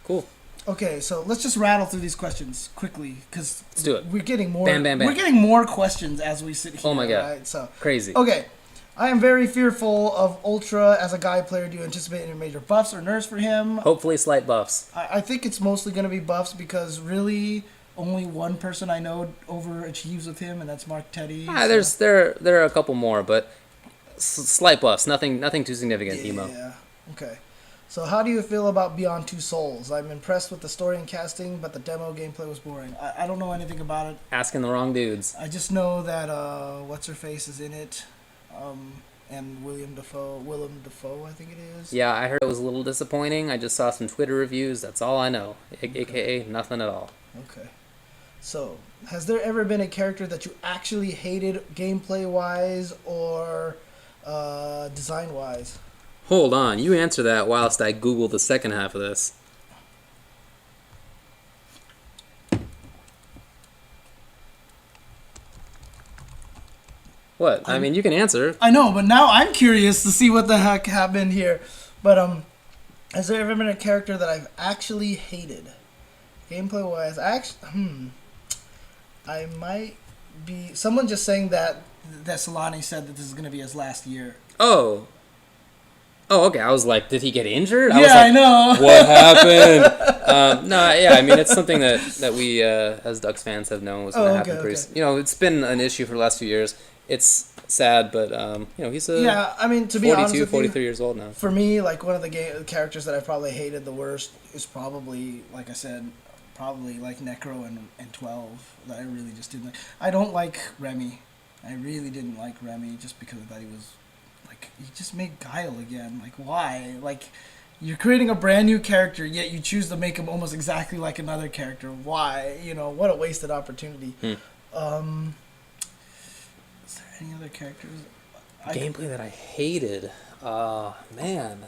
Cool. Okay, so let's just rattle through these questions quickly because Let's do it. We're getting more. Bam, bam, bam. We're getting more questions as we sit here. Oh my god! Right? So crazy. Okay, I am very fearful of Ultra as a guide player. Do you anticipate any major buffs or nerfs for him? Hopefully, slight buffs. I think it's mostly going to be buffs because really only one person I know overachieves with him, and that's Mark Teddy. There are a couple more, but slight buffs. Nothing too significant. Emo. Yeah. Okay. So how do you feel about Beyond Two Souls? I'm impressed with the story and casting, but the demo gameplay was boring. I don't know anything about it. Asking the wrong dudes. I just know that what's-her-face is in it, and Willem Dafoe, I think it is. Yeah, I heard it was a little disappointing. I just saw some Twitter reviews. That's all I know. AKA nothing at all. Okay. So, has there ever been a character that you actually hated gameplay-wise or design-wise? Hold on, you answer that whilst I Google the second half of this. What? I mean, you can answer. I know, but now I'm curious to see what the heck happened here. But has there ever been a character that I've actually hated, gameplay-wise? I might be. Someone just saying that Solani said that this is going to be his last year. Oh, okay. I was like, did he get injured? Yeah, was like, I know. What happened? No, yeah. I mean, it's something that we, as Ducks fans, have known was going to happen. Okay. You know, it's been an issue for the last few years. It's sad, but he's to be 42, honest, 43 years old now. For me, like one of the characters that I probably hated the worst is probably, like I said, like Necro and 12 that I really just didn't like. I don't like Remy. I really didn't like Remy just because I thought he was. You just made Guile again. Like, why? Like, you're creating a brand new character, yet you choose to make him almost exactly like another character. Why? What a wasted opportunity. Is there any other characters? Gameplay that I hated? Man.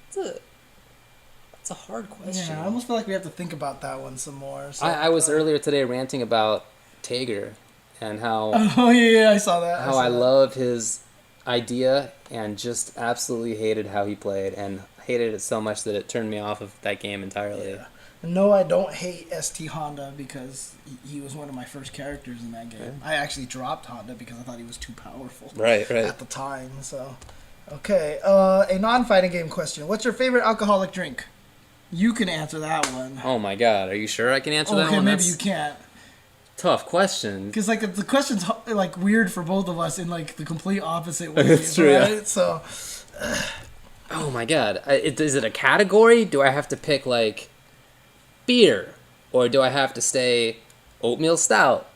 It's a hard question. Yeah, I almost feel like we have to think about that one some more. So, I was earlier today ranting about Tager and how... Oh, yeah, I saw that. I love his idea and just absolutely hated how he played and hated it so much that it turned me off of that game entirely. Yeah. No, I don't hate ST Honda because he was one of my first characters in that game. Okay. I actually dropped Honda because I thought he was too powerful. Right. At the time, so... Okay, a non-fighting game question. What's your favorite alcoholic drink? You can answer that one. Oh my god, are you sure I can answer that one? Okay, maybe you can't. Tough question. Because the question's weird for both of us in the complete opposite ways. That's true, right? Yeah. So, oh my god, is it a category? Do I have to pick beer, or do I have to stay oatmeal stout,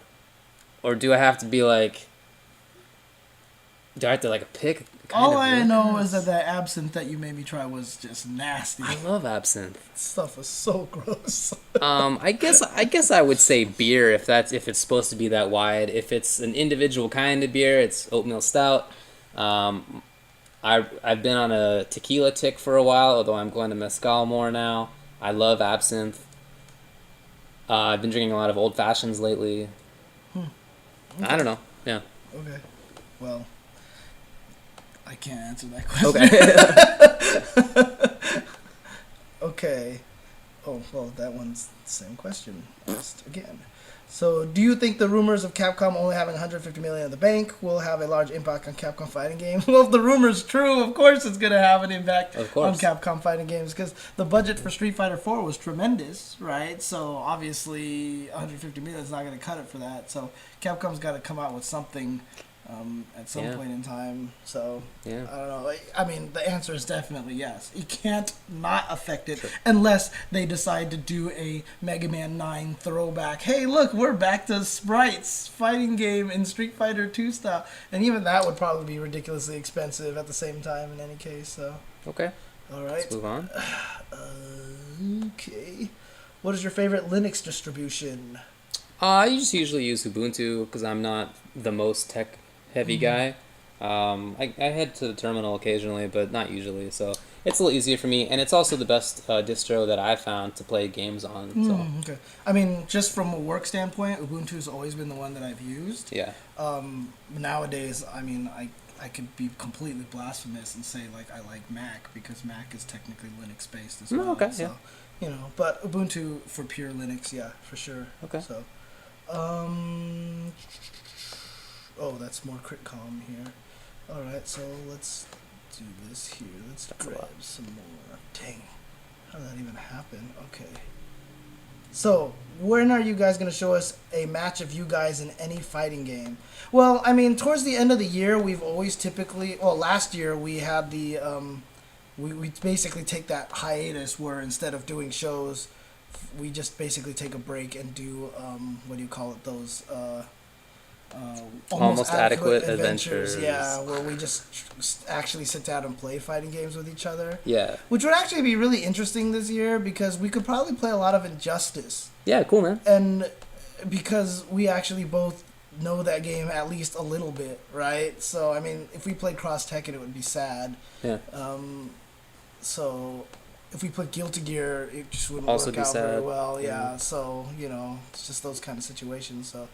or do I have to be do I have to pick? All I know is that the absinthe that you made me try was just nasty. I love absinthe. Stuff was so gross. I guess I would say beer if it's supposed to be that wide. If it's an individual kind of beer, it's oatmeal stout. I've been on a tequila tick for a while, although I'm going to mezcal more now. I love absinthe. I've been drinking a lot of old fashions lately. Okay. I don't know. Yeah. Okay. Well, I can't answer that question. Okay. Oh, well, that one's the same question asked again. So, do you think the rumors of Capcom only having $150 million in the bank will have a large impact on Capcom fighting games? Well, if the rumor's true, of course it's going to have an impact on Capcom fighting games because the budget for Street Fighter 4 was tremendous, right? So, obviously, $150 million is not going to cut it for that. So, Capcom's got to come out with something at some point in time. So, yeah. I don't know. I mean, the answer is definitely yes. You can't not affect it unless they decide to do a Mega Man 9 throwback. Hey, look, we're back to sprites, fighting game in Street Fighter 2 style. And even that would probably be ridiculously expensive at the same time in any case. So. Okay. All right. Let's move on. Okay. What is your favorite Linux distribution? I just usually use Ubuntu because I'm not the most tech-heavy guy. I head to the terminal occasionally, but not usually. So it's a little easier for me, and it's also the best distro that I've found to play games on. So. Okay. I mean, just from a work standpoint, Ubuntu's always been the one that I've used. Yeah. Nowadays, I mean, I could be completely blasphemous and say like I like Mac because Mac is technically Linux based as well. Okay, so, yeah. you know, but Ubuntu for pure Linux, yeah, for sure. Okay. So, oh, that's more crit column here. All right, so let's do this here. Let's grab some more. Dang, how did that even happen? Okay. So, when are you guys going to show us a match of you guys in any fighting game? Well, I mean, towards the end of the year, we've always typically... Well, last year we had the... we basically take that hiatus where instead of doing shows, we just basically take a break and do... what do you call it? Those... almost adequate adventures. Yeah, where we just actually sit down and play fighting games with each other. Yeah. Which would actually be really interesting this year because we could probably play a lot of Injustice. Yeah, cool, man. And because we actually both know that game at least a little bit, right? So, I mean, if we played Cross Tekken, it would be sad. Yeah. So, if we put Guilty Gear, it just wouldn't Also work be out sad. very well. Yeah, so, you know, it's just those kind of situations, so...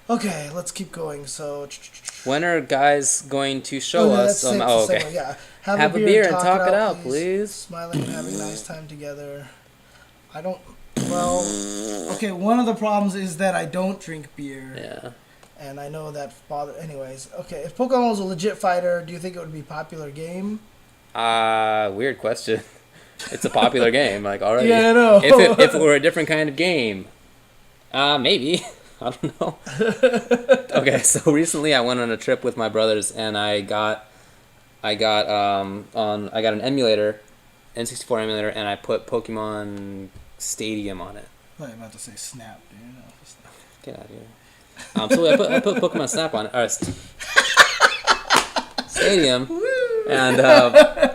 Okay, let's keep going. So, When are guys going to show us? Okay. Yeah, Have a beer and talk it out, please. Smiling and having a nice time together. I don't. Well, okay. One of the problems is that I don't drink beer. Yeah. And I know that bother. Anyways, okay. If Pokemon was a legit fighter, do you think it would be a popular game? Weird question. It's a popular game, like already. Yeah, I know. If it were a different kind of game, maybe. I don't know. Okay, so recently I went on a trip with my brothers and I got an emulator, N64 emulator, and I put Pokemon Stadium on it. I was about to say Snap, dude. No, Get out of here. So I put Pokemon Snap on it. Stadium. And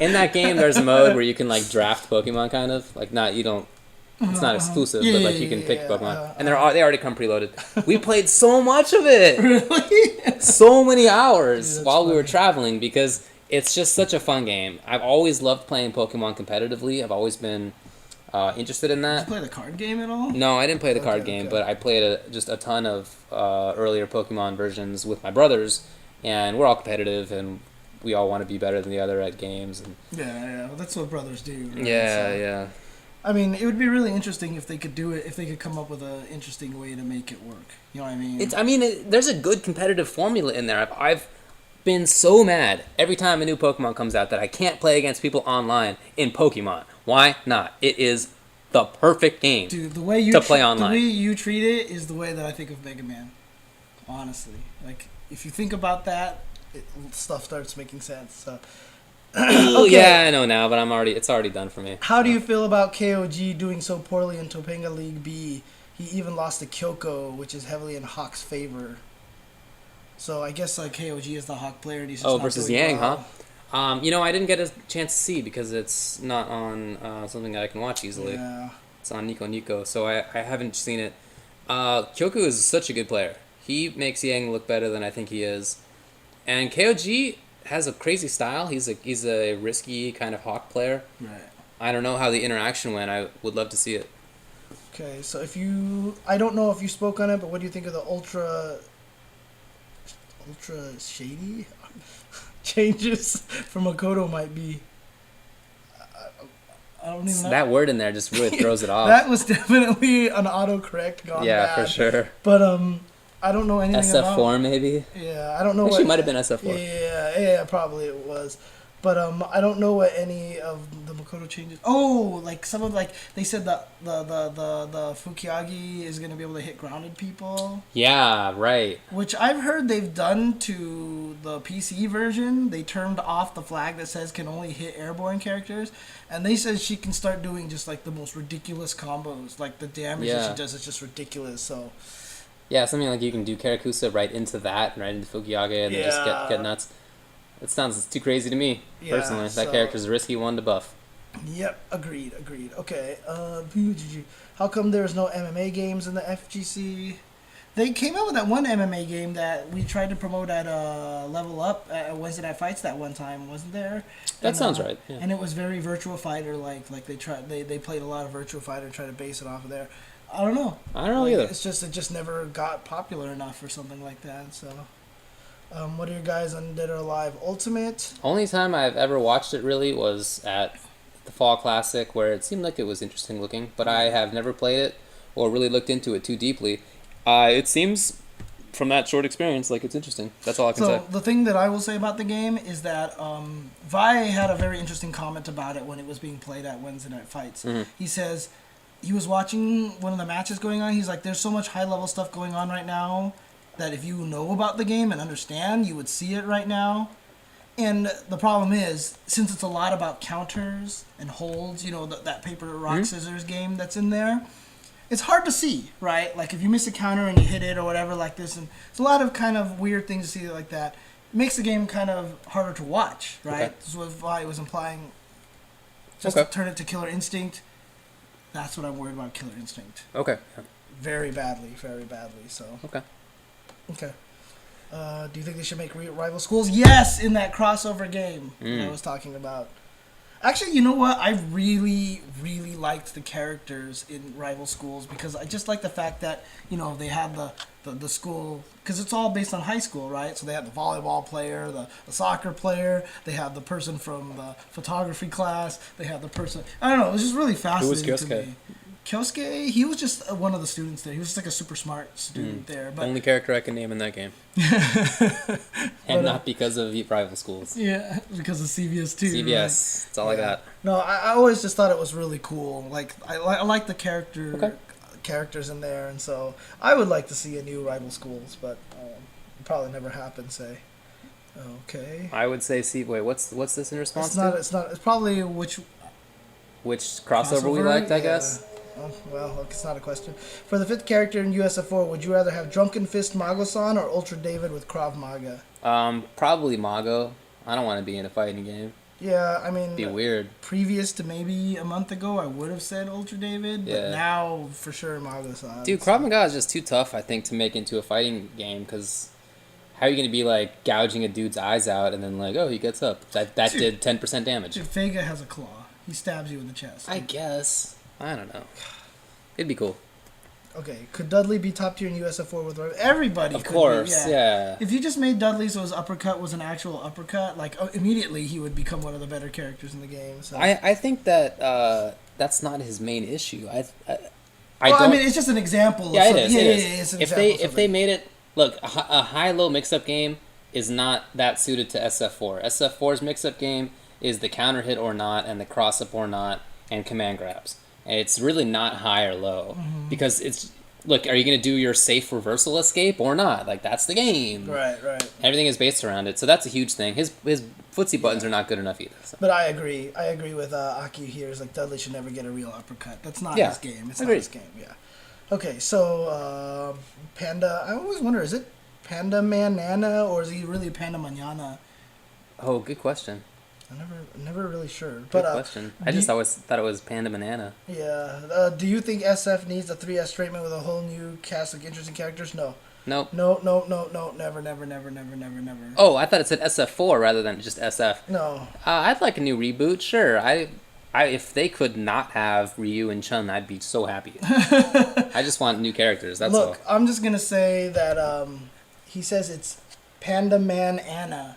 in that game there's a mode where you can like draft Pokemon kind of. Like it's not exclusive, but like you can pick Pokemon, and they already come preloaded. We played so much of it, really, so many hours Dude, while funny. we were traveling because it's just such a fun game. I've always loved playing Pokemon competitively. I've always been interested in that. Did you play the card game at all? No, I didn't play the card game, but I played just a ton of earlier Pokemon versions with my brothers, and we're all competitive and we all want to be better than the other at games. And Yeah, well, that's what brothers do. Right? yeah. I mean, it would be really interesting if they could do it, if they could come up with an interesting way to make it work. You know what I mean? There's a good competitive formula in there. I've been so mad every time a new Pokemon comes out that I can't play against people online in Pokemon. Why not? It is the perfect game. Dude, the way you play online. The way you treat it is the way that I think of Mega Man. Honestly, like if you think about that, stuff starts making sense. So. Okay. Yeah, I know now, but it's already done for me. How do you feel about KOG doing so poorly in Topanga League B? He even lost to Kyoko, which is heavily in Hawk's favor. So I guess like KOG is the Hawk player, and he's just not versus doing Yang, well. huh? I didn't get a chance to see because it's not on something that I can watch easily. Yeah. It's on Nico, so I haven't seen it. Kyoku is such a good player. He makes Yang look better than I think he is. And KOG has a crazy style. He's a risky kind of Hawk player. Right. I don't know how the interaction went. I would love to see it. Okay, so I don't know if you spoke on it, but what do you think of the ultra shady changes from Makoto might be? I don't even know. That word in there just really throws it off. That was definitely an autocorrect gone bad. For sure. But I don't know anything about SF4 maybe? Yeah, I don't know Actually, it might have been SF4. Yeah, probably it was. But I don't know what any of the Makoto changes. Oh, like some of they said that the Fukiagi is gonna be able to hit grounded people. Yeah, right. Which I've heard they've done to the PC version. They turned off the flag that says can only hit airborne characters, and they said she can start doing just like the most ridiculous combos. Like the damage that she does is just ridiculous. So. Yeah, something like you can do Karakusa right into that, right into Fukiage, and then just get nuts. It sounds too crazy to me, personally. That character's a risky one to buff. Yep, agreed. Okay, how come there's no MMA games in the FGC? They came out with that one MMA game that we tried to promote at Level Up at Wednesday Night Fights that one time, wasn't there? That sounds right. Yeah. And it was very Virtua Fighter like they played a lot of Virtua Fighter, tried to base it off of there. I don't know. I don't know either. It just never got popular enough or something like that. So, What are your guys on Dead or Alive Ultimate? Only time I've ever watched it really was at the Fall Classic, where it seemed like it was interesting looking, but I have never played it or really looked into it too deeply. It seems, from that short experience, like it's interesting. That's all I can say. So the thing that I will say about the game is that Vi had a very interesting comment about it when it was being played at Wednesday Night Fights. He says he was watching one of the matches going on. He's like, there's so much high-level stuff going on right now that if you know about the game and understand, you would see it right now. And the problem is, since it's a lot about counters and holds, you know, that paper, rock, scissors game that's in there, it's hard to see, right? Like if you miss a counter and you hit it or whatever like this, and it's a lot of kind of weird things to see like that. It makes the game kind of harder to watch, right? Okay. This is what Vi was implying. Just Okay. to turn it to Killer Instinct. That's what I'm worried about, Killer Instinct. Okay. Very badly, very badly. So Okay. okay. Do you think they should make rival schools? Yes, in that crossover game that I was talking about. Actually, you know what? I really, really liked the characters in rival schools because I just like the fact that, you know, they had the school, because it's all based on high school, right? So they had the volleyball player, the soccer player, they had the person from the photography class, they had the person, I don't know, it was just really fascinating to Kyosuke? me. Kyosuke, he was just one of the students there. He was just like a super smart student there. But Only character I can name in that game. And not because of rival schools. yeah, because of CBS too. CBS. Right? That's all I got. No, I always just thought it was really cool. Like I like the characters in there, and so I would like to see a new rival schools, but it probably never happen. Say, okay. I would say, wait, what's this in response It's not. to? It's not. It's probably which Which crossover we liked, I guess. Oh, well, look, it's not a question. For the fifth character in USF4, would you rather have Drunken Fist Mago-san or Ultra David with Krav Maga? Probably Mago. I don't want to be in a fighting game. Yeah, I mean, Be weird. previous to maybe a month ago, I would have said Ultra David, but Yeah. now for sure Mago-san. Dude, Krav Maga is just too tough, I think, to make into a fighting game, because how are you going to be, like, gouging a dude's eyes out and then, like, oh, he gets up. That did 10% damage. Dude, Vega has a claw. He stabs you in the chest. I guess. I don't know. It'd be cool. Okay, could Dudley be top tier in USF4 with everybody? Of could course, be, yeah. If you just made Dudley so his uppercut was an actual uppercut, like immediately he would become one of the better characters in the game. So. I think that that's not his main issue. I mean, it's just an example. Yeah, of it is. Yeah, it yeah, is. yeah, it's an If example of they something. made it, look, a high-low mix-up game is not that suited to SF4. SF4's mix-up game is the counter hit or not, and the cross-up or not, and command grabs. And it's really not high or low because it's, look, are you going to do your safe reversal escape or not? Like, that's the game. Right. Everything is based around it, so that's a huge thing. His footsie buttons are not good enough either. So. But I agree with Aki here. It's like Dudley should never get a real uppercut. That's not Yeah, his game. It's agreed. not his game. Yeah. Okay, so Panda. I always wonder: is it Panda Man Nana or is he really Panda Manana? Oh, good question. I'm never really sure. Good But question. I just always thought it was Panda Banana. yeah. Do you think SF needs a 3S straightman with a whole new cast of interesting characters? No. Nope. No. Never. Oh, I thought it said SF4 rather than just SF. No. I'd like a new reboot, sure. I if they could not have Ryu and Chun, I'd be so happy. I just want new characters, that's Look, I'm just gonna say that he says it's Panda Man Anna.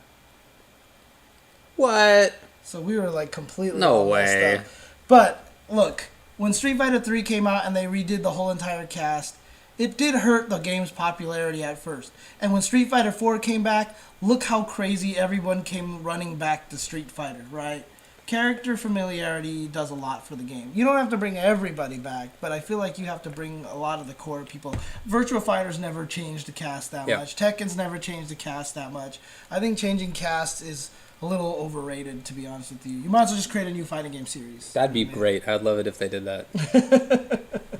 What? So we were like completely No all messed way. up. But look, when Street Fighter 3 came out and they redid the whole entire cast, it did hurt the game's popularity at first. And when Street Fighter 4 came back, look how crazy everyone came running back to Street Fighter, right? Character familiarity does a lot for the game. You don't have to bring everybody back, but I feel like you have to bring a lot of the core people. Virtua Fighters never changed the cast that much. Tekken's never changed the cast that much. I think changing casts is a little overrated, to be honest with you. You might as well just create a new fighting game series. That'd be great. I'd love it if they did that.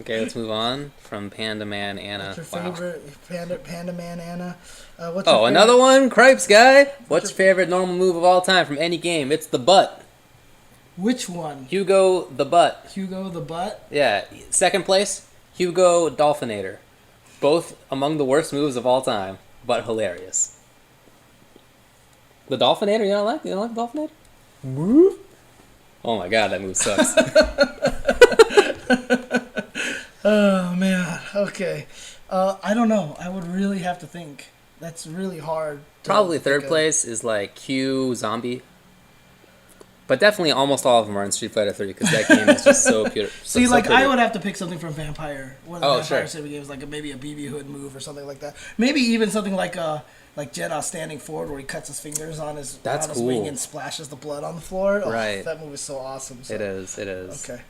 Okay, let's move on from Panda Man Anna. What's your Wow. favorite Panda Man Anna? What's your Oh, favorite? another one? Cripes guy? What's your favorite normal move of all time from any game? It's the butt. Which one? Hugo the butt. Hugo the butt? Yeah. Second place, Hugo Dolphinator. Both among the worst moves of all time, but hilarious. The Dolphinator, you don't like? You don't like the Dolphinator? Oh my god, that move sucks. Oh man. Okay. I don't know. I would really have to think. That's really hard. Probably think third of. place is like Q Zombie. But definitely almost all of them are in Street Fighter 3 because that game is just so pure. See, so like pretty. I would have to pick something from Vampire. One of the Oh, Vampire sure. City games, like maybe a BB Hood move or something like that. Maybe even something like Jeddah standing forward where he cuts his fingers on his That's on his wing cool. and splashes the blood on the floor. Oh, Right. that move is so awesome. So. It is. It is. Okay.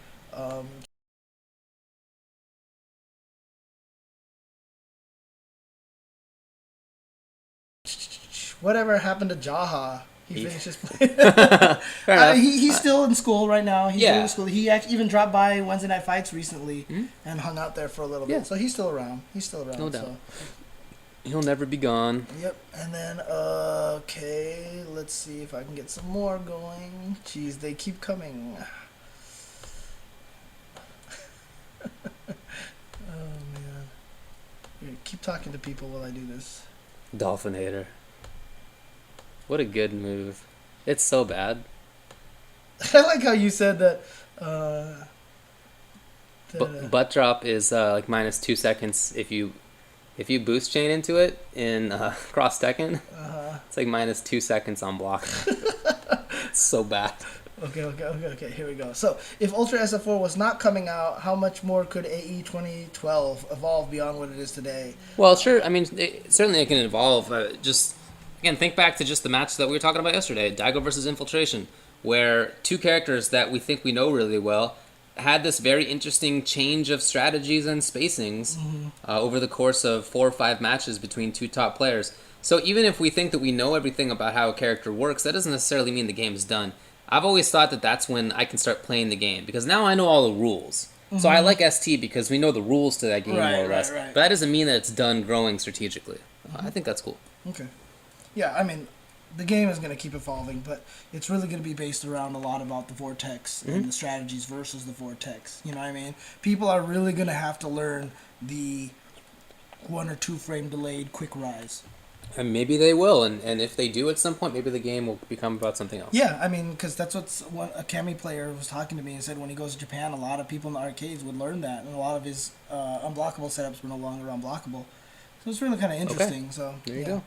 Whatever happened to Jaha? He finishes playing. Fair enough. He's still in school right now. He's Yeah. still in school. He actually even dropped by Wednesday Night Fights recently Mhm. and hung out there for a little Yeah. bit. So he's still around. He's still around. No doubt. So. He'll never be gone. Yep. And then okay, let's see if I can get some more going. Jeez, they keep coming. Oh man. Here, keep talking to people while I do this. Dolphin hater. What a good move. It's so bad. I like how you said that. Butt drop is like minus 2 seconds if you boost chain into it in cross Tekken. It's like minus 2 seconds on block. It's so bad. Okay. Here we go. So, if Ultra SF4 was not coming out, how much more could AE 2012 evolve beyond what it is today? Well, sure. I mean, certainly it can evolve. Just again, think back to just the match that we were talking about yesterday, Daigo versus Infiltration, where two characters that we think we know really well had this very interesting change of strategies and spacings over the course of 4 or 5 matches between two top players. So even if we think that we know everything about how a character works, that doesn't necessarily mean the game's done. I've always thought that that's when I can start playing the game, because now I know all the rules. So I like ST because we know the rules to that game more or less. Right. But that doesn't mean that it's done growing strategically. I think that's cool. Okay. Yeah, I mean, the game is going to keep evolving, but it's really going to be based around a lot about the Vortex and the strategies versus the Vortex. You know what I mean? People are really going to have to learn the 1 or 2 frame delayed quick rise. And maybe they will, and if they do at some point, maybe the game will become about something else. Yeah, I mean, because that's what a Kami player was talking to me and said when he goes to Japan, a lot of people in the arcades would learn that, and a lot of his unblockable setups were no longer unblockable. So it's really kind of interesting. Okay. So There you go.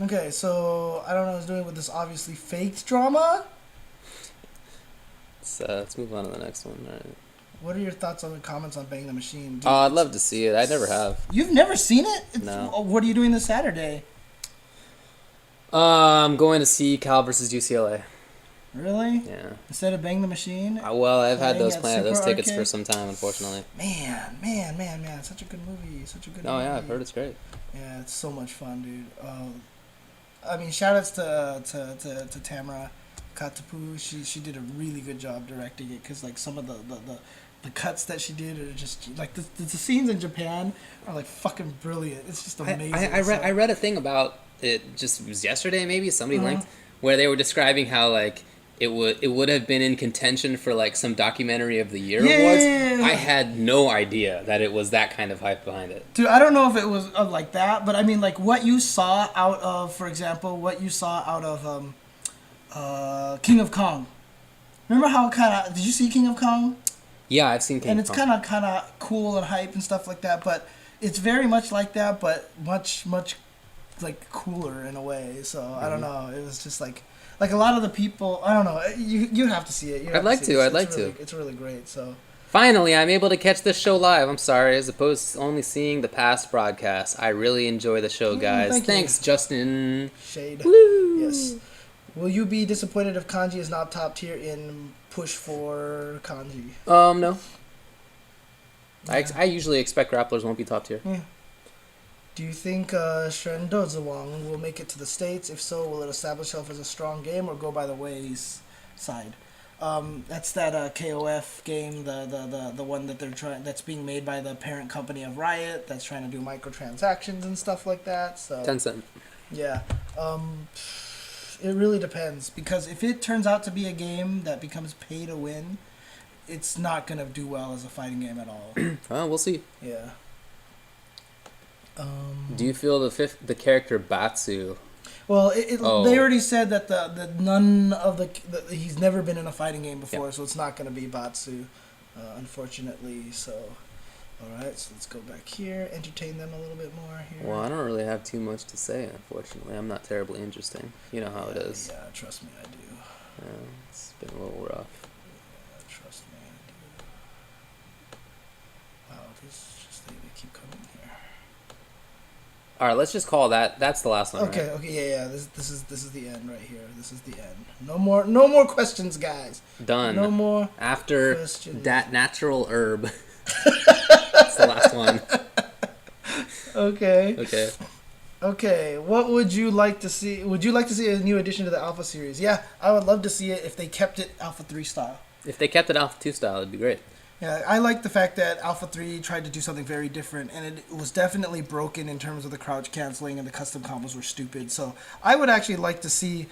Okay, so I don't know what I was doing with this obviously faked drama. Let's move on to the next one. All right. What are your thoughts on the comments on Bang the Machine? Dude, I'd love to see it. I never have. You've never seen it? No. What are you doing this Saturday? I'm going to see Cal versus UCLA. Really? Yeah. Instead of Bang the Machine? Well, I've had Playing those at those Super tickets for Arcade? some time, unfortunately. Man. Such a good movie. Such a good movie. Oh yeah, I've heard it's great. Yeah, it's so much fun, dude. I mean, shout-outs to Tamara Katapu. She did a really good job directing it, because like some of the cuts that she did are just like the scenes in Japan are like fucking brilliant. It's just amazing. I read a thing about it, just it was yesterday maybe, somebody linked, where they were describing how like it would have been in contention for like some documentary of the year awards. Yeah. I had no idea that it was that kind of hype behind it. Dude, I don't know if it was like that, but I mean, like what you saw out of, for example, King of Kong. Remember how did you see King of Kong? Yeah, I've seen King And of it's Kong. kind of cool and hype and stuff like that, but it's very much like that, but much like cooler in a way. So I don't know. It was just like a lot of the people. I don't know. You have to see it. I'd like to. It's really great. So Finally, I'm able to catch this show live. I'm sorry, as opposed to only seeing the past broadcasts. I really enjoy the show, guys. thank you. Thanks, Justin. shade. Woo! Yes. Will you be disappointed if kanji is not top tier in push for kanji? No. Yeah. I usually expect grapplers won't be top tier. Yeah. Do you think Shrendozawang will make it to the States? If so, will it establish itself as a strong game or go by the ways side? That's that KOF game, the one that they're trying, that's being made by the parent company of Riot, that's trying to do microtransactions and stuff like that. So Tencent. yeah, it really depends, because if it turns out to be a game that becomes pay to win, it's not gonna do well as a fighting game at all. Well, we'll see. Yeah. Do you feel the character Batsu? Well, Oh. they already said that the none of the he's never been in a fighting game before, Yep. so it's not going to be Batsu, unfortunately. So, Alright, so let's go back here, entertain them a little bit more here. Well, I don't really have too much to say, unfortunately. I'm not terribly interesting. You know how it is. Yeah, trust me, I do. It's been a little rough. Yeah, trust me, I do. Wow, these just they keep coming here. All right, let's just call that's the last one. Okay, right? okay, yeah. This is the end right here. This is the end. No more questions, guys. Done. No more After questions. that natural herb. That's the last one. Okay. Okay. Okay, what would you like to see? Would you like to see a new addition to the Alpha series? Yeah, I would love to see it if they kept it Alpha 3 style. If they kept it Alpha 2 style, it'd be great. Yeah, I like the fact that Alpha 3 tried to do something very different, and it was definitely broken in terms of the crouch canceling, and the custom combos were stupid. So I would actually like to see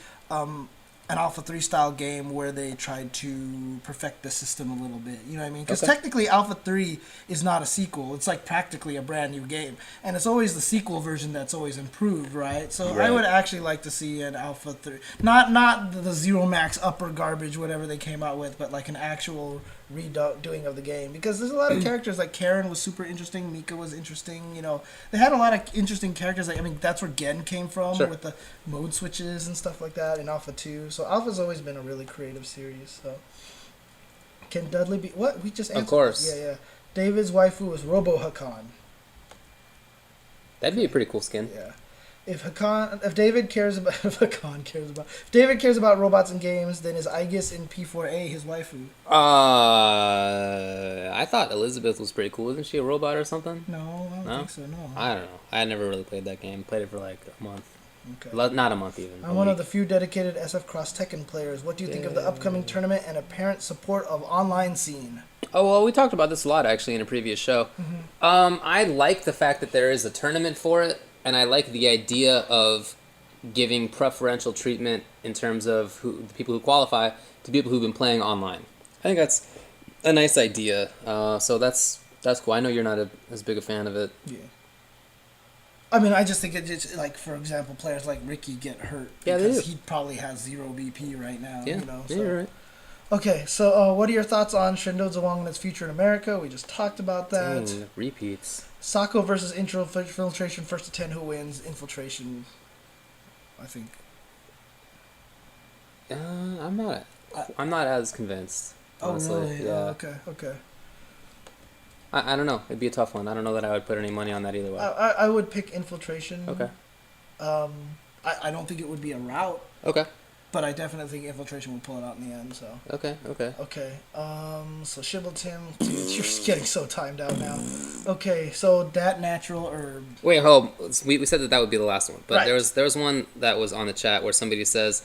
an Alpha 3 style game where they tried to perfect the system a little bit. You know what I mean? Because technically Alpha 3 is not a sequel. It's like practically a brand new game. And it's always the sequel version that's always improved, right? So I would actually like to see an Alpha 3. Not the Zero Max upper garbage, whatever they came out with, but like an actual redoing of the game. Because there's a lot of characters, like Karen was super interesting, Mika was interesting, you know. They had a lot of interesting characters. Like, I mean, that's where Gen came from with the mode switches and stuff like that in Alpha 2. So Alpha's always been a really creative series. So can Dudley be what? We just answered. Of course. Yeah. David's waifu is Robo Hakan. That'd be a pretty cool skin. Yeah. If David cares about robots in games, then is Aegis in P4A his waifu? I thought Elizabeth was pretty cool. Isn't she a robot or something? No, I don't think so. No. I don't know. I never really played that game. Played it for like a month. Okay. Not a month even. I'm one of the few dedicated SF Cross Tekken players. What do you think of the upcoming tournament and apparent support of online scene? Oh, well, we talked about this a lot, actually, in a previous show. I like the fact that there is a tournament for it, and I like the idea of giving preferential treatment in terms of the people who qualify to people who've been playing online. I think that's a nice idea. So that's cool. I know you're not as big a fan of it. Yeah. I mean, I just think it's like, for example, players like Ricky get hurt because he probably has 0 BP right now. Yeah, you know, yeah, you're right. Okay, so what are your thoughts on Shindo Zawang and its future in America? We just talked about that. Dang, repeats. Sako versus Infiltration, first to 10, who wins? Infiltration, I think. I'm not as convinced. Honestly. Oh, really? Yeah. Okay. I don't know. It'd be a tough one. I don't know that I would put any money on that either way. I would pick Infiltration. Okay. I don't think it would be a rout. Okay. But I definitely think Infiltration will pull it out in the end. So. Okay. So Shibble Tim, dude, you're getting so timed out now. Okay, so that natural herb. Wait, hold. We said that would be the last one, but Right. there was one that was on the chat where somebody says,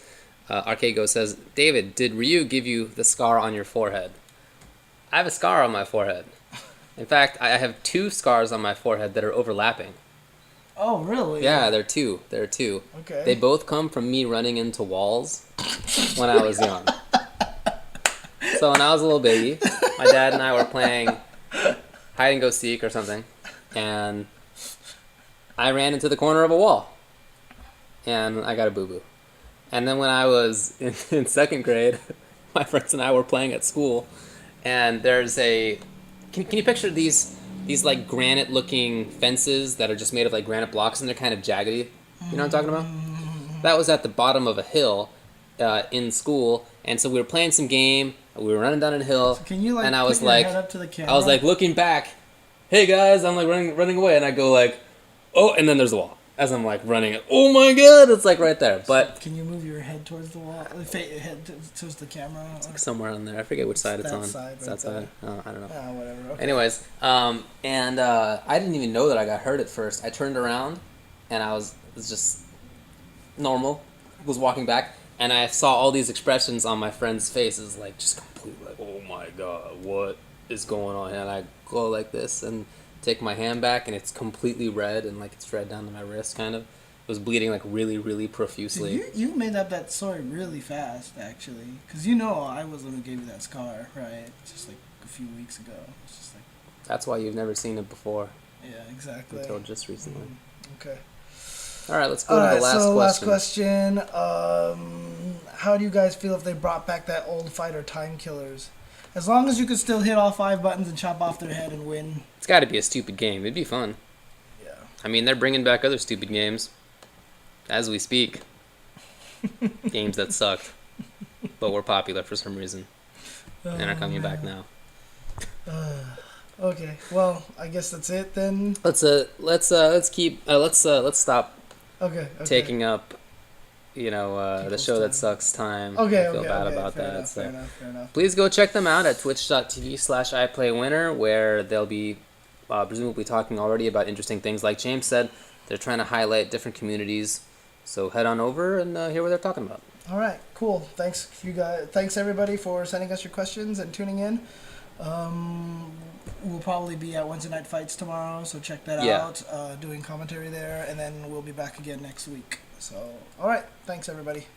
Arcade says, David, did Ryu give you the scar on your forehead? I have a scar on my forehead. In fact, I have 2 scars on my forehead that are overlapping. Oh, really? Yeah, there are two. Okay. They both come from me running into walls when I was young. So when I was a little baby, my dad and I were playing hide and go seek or something, and I ran into the corner of a wall, and I got a boo-boo. And then when I was in 2nd grade, my friends and I were playing at school, and there's a... Can you picture these like granite looking fences that are just made of like granite blocks and they're kind of jaggedy? You know what I'm talking about? That was at the bottom of a hill in school, and so we were playing some game. We were running down a hill, So can you like and I put was your like, head up to the camera? I was like looking back. Hey guys, I'm like running away, and I go like, oh, and then there's a wall as I'm like running. Oh my god, it's like right there. But can you move your head towards the wall? Head towards the camera? it's like somewhere on there. I forget which side it's that on. side It's right that side. Oh, I don't know. Ah, whatever. Okay. Anyways, and I didn't even know that I got hurt at first. I turned around, and I was just normal. Was walking back, and I saw all these expressions on my friends' faces, like just completely like, oh my god, what is going on? And I go like this and take my hand back, and it's completely red, and like it's red down to my wrist, kind of. It was bleeding like really, really profusely. Dude, you made up that story really fast, actually, because you know I was the one who gave you that scar, right? Just like a few weeks ago. It's just like. That's why you've never seen it before. Yeah, exactly. Until just recently. Okay. All right, let's go to the last question. How do you guys feel if they brought back that old fighter Time Killers? As long as you could still hit all 5 buttons and chop off their head and win. It's got to be a stupid game. It'd be fun. Yeah. I mean, they're bringing back other stupid games as we speak. Games that sucked, but were popular for some reason, and are coming back now. Okay. Well, I guess that's it then. Let's stop Okay. taking up, the show that sucks time. Okay. I feel bad okay. about Fair that. enough, So fair enough. Fair enough. please go check them out at twitch.tv/iplaywinner, where they'll be presumably talking already about interesting things. Like James said, they're trying to highlight different communities. So head on over and hear what they're talking about. All right. Cool. Thanks, you guys. Thanks everybody for sending us your questions and tuning in. We'll probably be at Wednesday Night Fights tomorrow, so check that out. Doing commentary there, and then we'll be back again next week. So, all right. Thanks everybody.